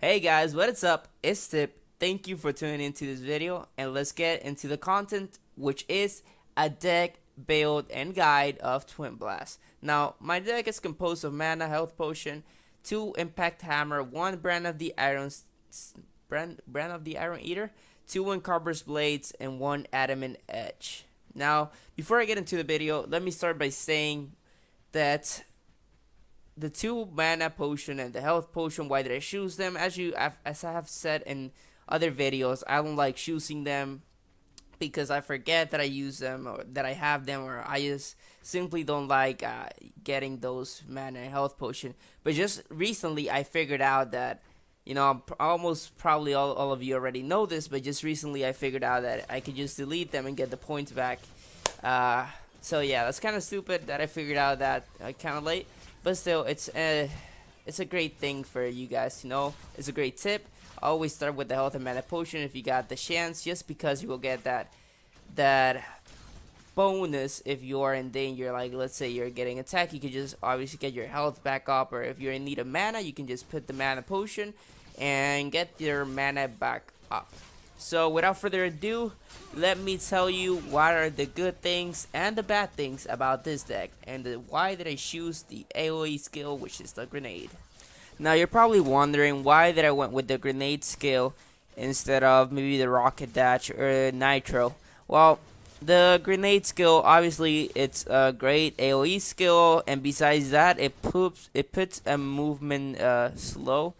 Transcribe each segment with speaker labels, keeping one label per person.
Speaker 1: Hey guys, what is up? It's Tip. Thank you for tuning into this video, and let's get into the content, which is a deck build and guide of Twinblast. Now, my deck is composed of mana, health potion, 2 impact hammer, 1 brand of the Ironeater, 2 Windcarvers blades, and 1 adamant edge. Now, before I get into the video, let me start by saying that the 2 mana potion and the health potion, why did I choose them? As I have said in other videos, I don't like choosing them because I forget that I use them or that I have them, or I just simply don't like getting those mana and health potion. But just recently I figured out that, almost probably all of you already know this, but just recently I figured out that I could just delete them and get the points back. So yeah, that's kind of stupid that I figured out that kind of late. But still, it's a great thing for you guys to know. It's a great tip. Always start with the health and mana potion if you got the chance, just because you will get that bonus if you are in danger. Like, let's say you're getting attacked, you can just obviously get your health back up, or if you're in need of mana, you can just put the mana potion and get your mana back up. So without further ado, let me tell you what are the good things and the bad things about this deck, and why did I choose the AoE skill, which is the grenade. Now you're probably wondering why did I went with the grenade skill instead of maybe the rocket dash or nitro. Well, the grenade skill, obviously it's a great AoE skill, and besides that, it puts a movement slow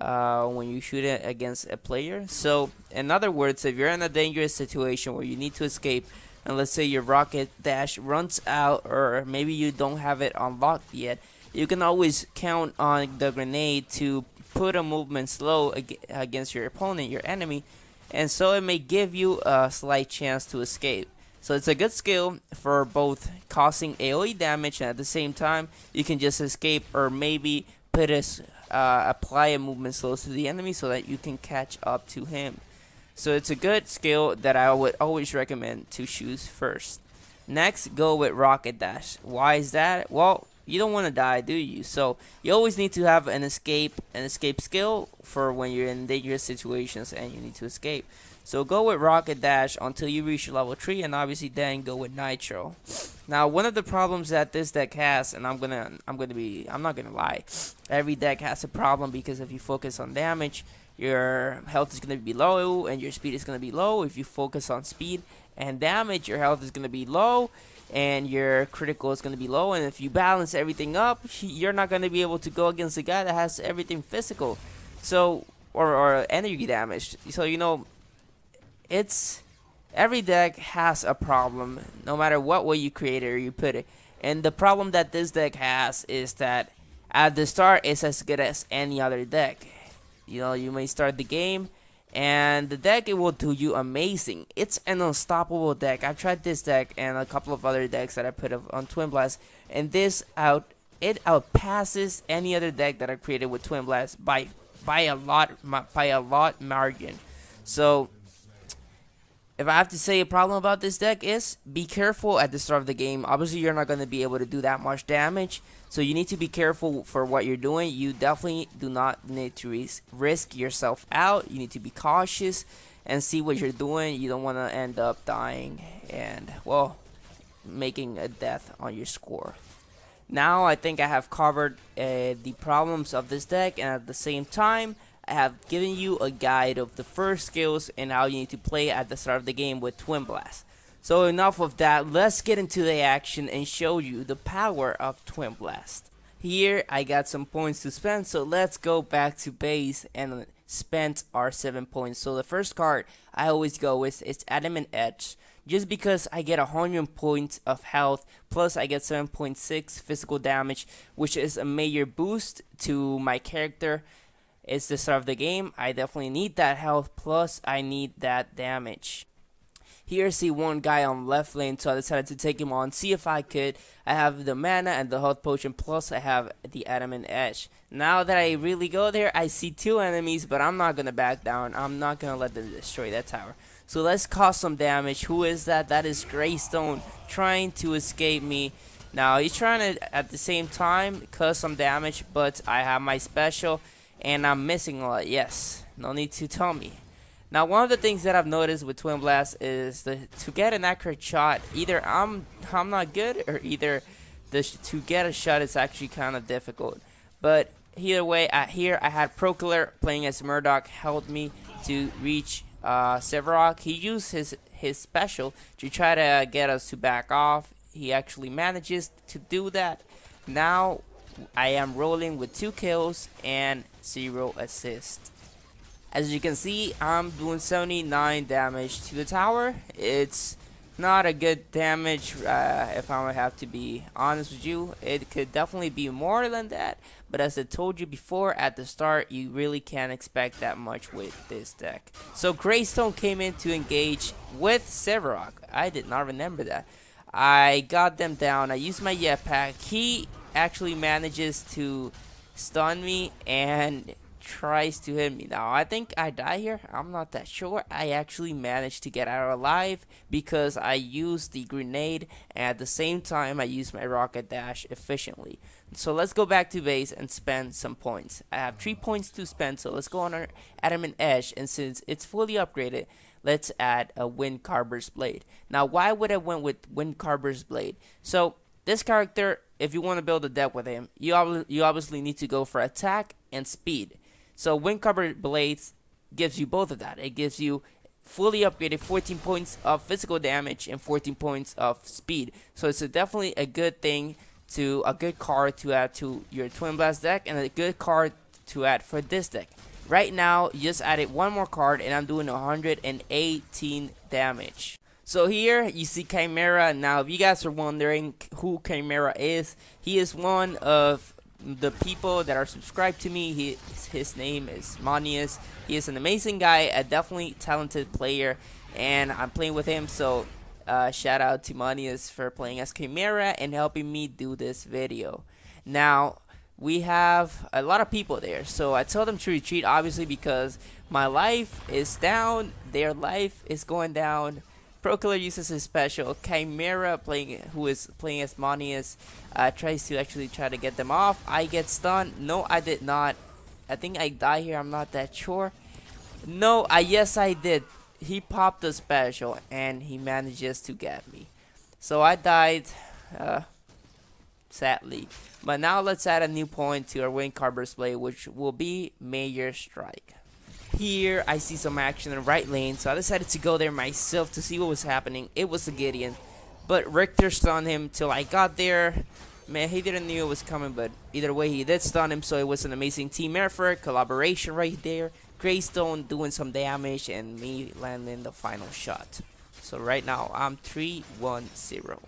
Speaker 1: when you shoot it against a player. So in other words, if you're in a dangerous situation where you need to escape, and let's say your rocket dash runs out, or maybe you don't have it unlocked yet, you can always count on the grenade to put a movement slow against your opponent, your enemy, and so it may give you a slight chance to escape. So it's a good skill for both causing AoE damage, and at the same time you can just escape, or maybe put apply a movement slow to the enemy so that you can catch up to him. So it's a good skill that I would always recommend to choose first. Next, go with rocket dash. Why is that? Well, you don't want to die, do you? So you always need to have an escape skill for when you're in dangerous situations and you need to escape. So go with rocket dash until you reach level 3, and obviously then go with nitro. Now, one of the problems that this deck has, and I'm not gonna lie, every deck has a problem, because if you focus on damage, your health is gonna be low and your speed is gonna be low. If you focus on speed and damage, your health is gonna be low and your critical is gonna be low. And if you balance everything up, you're not gonna be able to go against a guy that has everything physical, so or energy damage. So it's every deck has a problem, no matter what way you create it or you put it. And the problem that this deck has is that at the start it's as good as any other deck. You may start the game and the deck, it will do you amazing. It's an unstoppable deck. I've tried this deck and a couple of other decks that I put on Twinblast, and it outpasses any other deck that I created with Twinblast by a lot margin. So if I have to say a problem about this deck is, be careful at the start of the game. Obviously, you're not going to be able to do that much damage, so you need to be careful for what you're doing. You definitely do not need to risk yourself out. You need to be cautious and see what you're doing. You don't want to end up dying and, well, making a death on your score. Now, I think I have covered the problems of this deck, and at the same time, I have given you a guide of the first skills and how you need to play at the start of the game with Twinblast. So enough of that, let's get into the action and show you the power of Twinblast. Here I got some points to spend, so let's go back to base and spend our 7 points. So the first card I always go with is Adamant Edge, just because I get 100 points of health, plus I get 7.6 physical damage, which is a major boost to my character. It's the start of the game. I definitely need that health, plus I need that damage. Here I see one guy on left lane, so I decided to take him on, see if I could. I have the mana and the health potion, plus I have the adamant edge. Now that I really go there, I see 2 enemies, but I'm not going to back down. I'm not going to let them destroy that tower. So let's cause some damage. Who is that? That is Greystone trying to escape me. Now he's trying to at the same time cause some damage, but I have my special and I'm missing a lot. Yes, no need to tell me. Now, one of the things that I've noticed with Twinblast is to get an accurate shot, either I'm not good, or either to get a shot is actually kind of difficult. But either way, here I had Prokiller playing as Murdoch helped me to reach Sevarog. He used his special to try to get us to back off. He actually manages to do that. Now I am rolling with 2 kills and 0 assists. As you can see, I'm doing 79 damage to the tower. It's not a good damage, if I would have to be honest with you. It could definitely be more than that, but as I told you before at the start, you really can't expect that much with this deck. So Greystone came in to engage with Sevarog. I did not remember that. I got them down. I used my jetpack. He actually manages to stun me and tries to hit me. Now I think I die here. I'm not that sure. I actually managed to get out alive because I used the grenade and at the same time I used my rocket dash efficiently. So let's go back to base and spend some points. I have 3 points to spend, so let's go on our Adamant Edge, and since it's fully upgraded, let's add a Windcarvers blade. Now why would I went with Windcarvers blade? So this character, if you want to build a deck with him, you obviously need to go for attack and speed. So Windcarver Blades gives you both of that. It gives you fully upgraded 14 points of physical damage and 14 points of speed. So it's definitely a good thing, a good card to add to your Twinblast deck, and a good card to add for this deck. Right now, you just added one more card, and I'm doing 118 damage. So here you see Chimera. Now, if you guys are wondering who Chimera is, he is one of the people that are subscribed to me. His name is Monius. He is an amazing guy, a definitely talented player, and I'm playing with him. So shout out to Monius for playing as Chimera and helping me do this video. Now we have a lot of people there, so I told them to retreat, obviously, because my life is down, their life is going down. Prokiller uses his special. Chimera, who is playing as Monius, tries to actually try to get them off. I get stunned. No, I did not. I think I die here. I'm not that sure. No, yes, I did. He popped the special, and he manages to get me. So I died, sadly. But now let's add a new point to our Windcarvers blade, which will be Major Strike. Here I see some action in the right lane, so I decided to go there myself to see what was happening. It was a Gideon, but Richter stunned him till I got there. Man, he didn't know it was coming, but either way he did stun him, so it was an amazing team effort, collaboration right there. Greystone doing some damage and me landing the final shot. So right now I'm 3-1-0.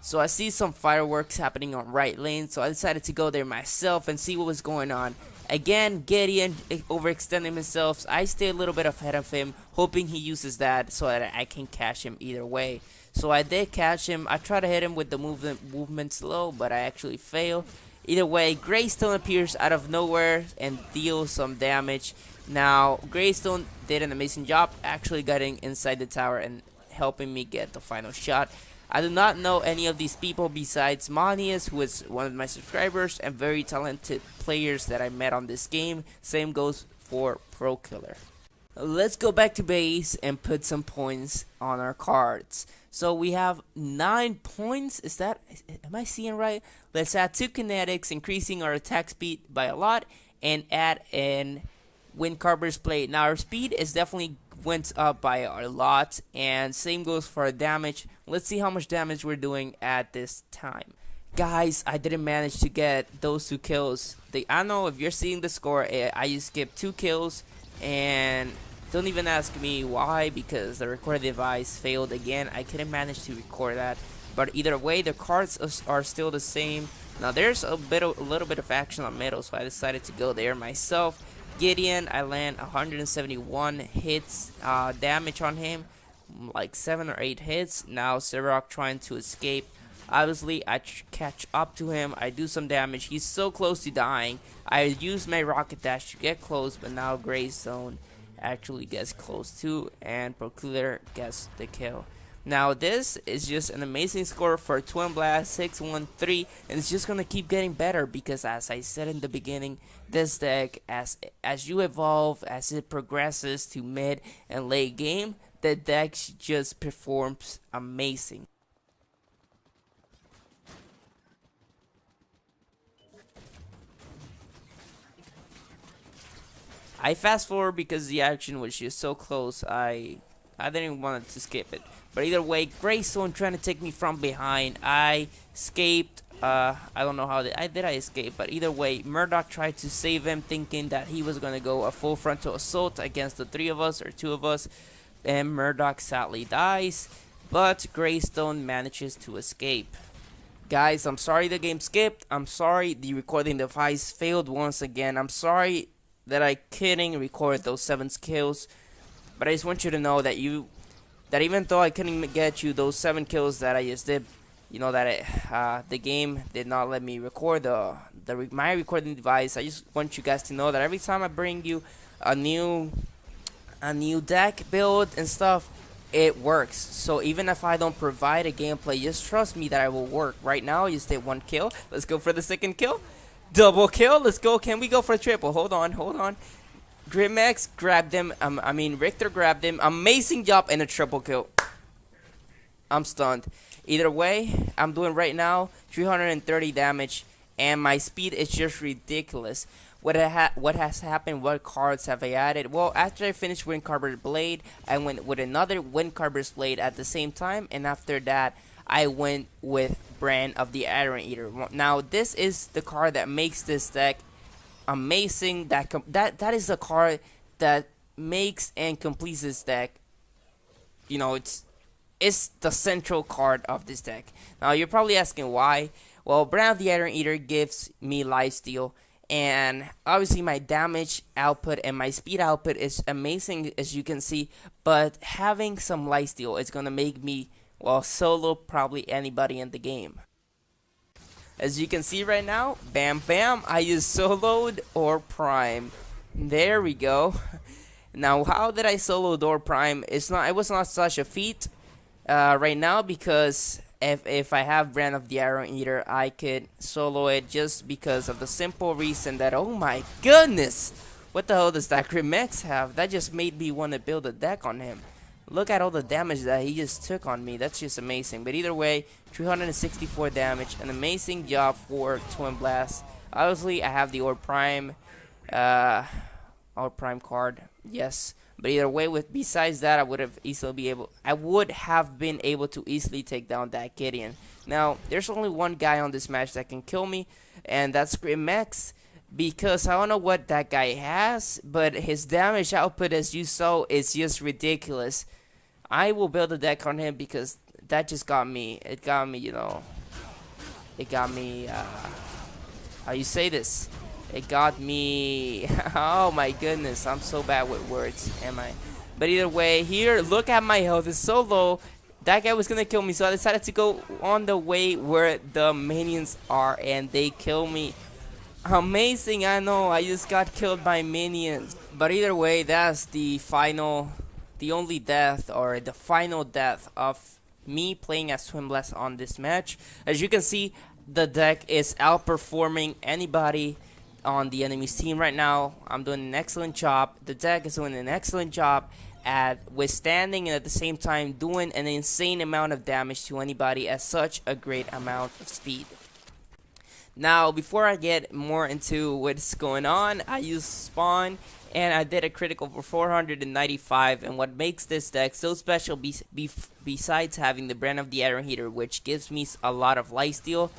Speaker 1: So I see some fireworks happening on right lane, so I decided to go there myself and see what was going on. Again, Gideon overextending himself. So I stay a little bit ahead of him, hoping he uses that so that I can catch him either way. So I did catch him. I tried to hit him with the movement slow, but I actually failed. Either way, Greystone appears out of nowhere and deals some damage. Now, Greystone did an amazing job actually getting inside the tower and helping me get the final shot. I do not know any of these people besides Monius, who is one of my subscribers and very talented players that I met on this game. Same goes for Prokiller. Let's go back to base and put some points on our cards. So we have 9 points. Am I seeing right? Let's add 2 Kinetics, increasing our attack speed by a lot, and add an Windcarvers blade. Now our speed is definitely went up by a lot, and same goes for our damage. Let's see how much damage we're doing at this time. Guys, I didn't manage to get those 2 kills. I don't know if you're seeing the score. I just skipped 2 kills, and don't even ask me why, because the record device failed again. I couldn't manage to record that, but either way the cards are still the same. Now there's a little bit of action on middle, so I decided to go there myself. Gideon, I land 171 hits damage on him, like 7 or 8 hits. Now Sevarog trying to escape. Obviously I catch up to him, I do some damage. He's so close to dying. I use my rocket dash to get close, but now Greystone actually gets close too, and Prokiller gets the kill. Now this is just an amazing score for Twinblast 613, and it's just gonna keep getting better because, as I said in the beginning, this deck, as you evolve, as it progresses to mid and late game, the deck just performs amazing. I fast forward because the action was just so close. I didn't want to skip it. But either way, Greystone trying to take me from behind. I escaped. I don't know how I escape, but either way, Murdoch tried to save him, thinking that he was gonna go a full frontal assault against the three of us or two of us, and Murdoch sadly dies. But Greystone manages to escape. Guys, I'm sorry the game skipped. I'm sorry the recording device failed once again. I'm sorry that I couldn't record those 7 kills. But I just want you to know that even though I couldn't get you those 7 kills that I just did, you know that the game did not let me record my recording device. I just want you guys to know that every time I bring you a new deck build and stuff, it works. So even if I don't provide a gameplay, just trust me that I will work. Right now, you just did 1 kill. Let's go for the second kill. Double kill. Let's go. Can we go for a triple? Hold on. Grimax grabbed him. Richter grabbed him. Amazing job and a triple kill. I'm stunned. Either way, I'm doing right now 330 damage, and my speed is just ridiculous. What has happened? What cards have I added? Well, after I finished Windcarvers Blade, I went with another Windcarvers Blade at the same time, and after that, I went with Brand of the Ironeater. Now, this is the card that makes this deck amazing. That is the card that makes and completes this deck. You know, it's the central card of this deck. Now, you're probably asking why. Well, Brand of the Ironeater gives me lifesteal, and obviously my damage output and my speed output is amazing, as you can see. But having some lifesteal is gonna make me, well, solo probably anybody in the game. As you can see right now, bam bam, I just soloed or prime. There we go. Now, how did I solo Door Prime? It was not such a feat right now, because if I have Brand of the Ironeater, I could solo it just because of the simple reason that, oh my goodness, what the hell does that Grimax have? That just made me want to build a deck on him. Look at all the damage that he just took on me. That's just amazing. But either way, 364 damage. An amazing job for Twinblast. Obviously, I have the Orb Prime card. Yes. But either way, besides that, I would have been able to easily take down that Gideon. Now, there's only one guy on this match that can kill me, and that's Grimax. Because I don't know what that guy has, but his damage output, as you saw, is just ridiculous. I will build a deck on him because that just got me. It got me, how you say this? It got me. Oh my goodness, I'm so bad with words, am I? But either way, here, look at my health. It's so low. That guy was gonna kill me, so I decided to go on the way where the minions are, and they kill me. Amazing, I know, I just got killed by minions. But either way, that's the only death, or the final death of me playing as Twinblast on this match. As you can see, the deck is outperforming anybody on the enemy's team right now. I'm doing an excellent job. The deck is doing an excellent job at withstanding and at the same time doing an insane amount of damage to anybody at such a great amount of speed. Now, before I get more into what's going on, I used Spawn, and I did a critical for 495, and what makes this deck so special, besides having the Brand of the Ironeater, which gives me a lot of lifesteal,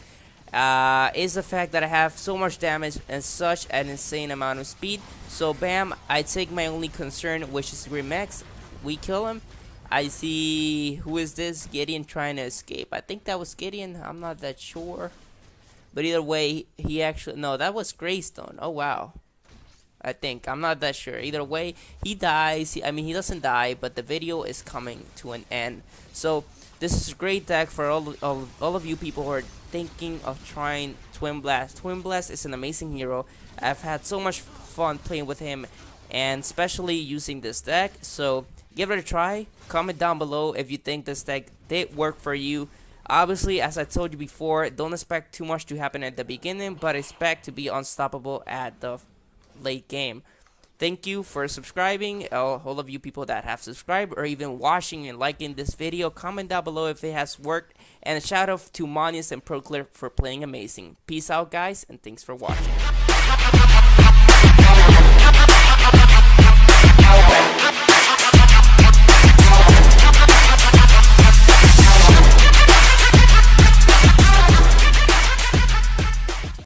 Speaker 1: is the fact that I have so much damage and such an insane amount of speed. So bam, I take my only concern, which is Grimax. We kill him. I see, who is this? Gideon trying to escape. I think that was Gideon, I'm not that sure. But either way, no, that was Greystone. Oh wow. I'm not that sure. Either way, he dies. He doesn't die, but the video is coming to an end. So this is a great deck for all of you people who are thinking of trying Twinblast. Twinblast is an amazing hero. I've had so much fun playing with him, and especially using this deck. So give it a try. Comment down below if you think this deck did work for you. Obviously, as I told you before, don't expect too much to happen at the beginning, but expect to be unstoppable at the late game. Thank you for subscribing, all of you people that have subscribed or even watching and liking this video. Comment down below if it has worked, and a shout out to Monius and Prokiller for playing amazing. Peace out guys, and thanks for watching.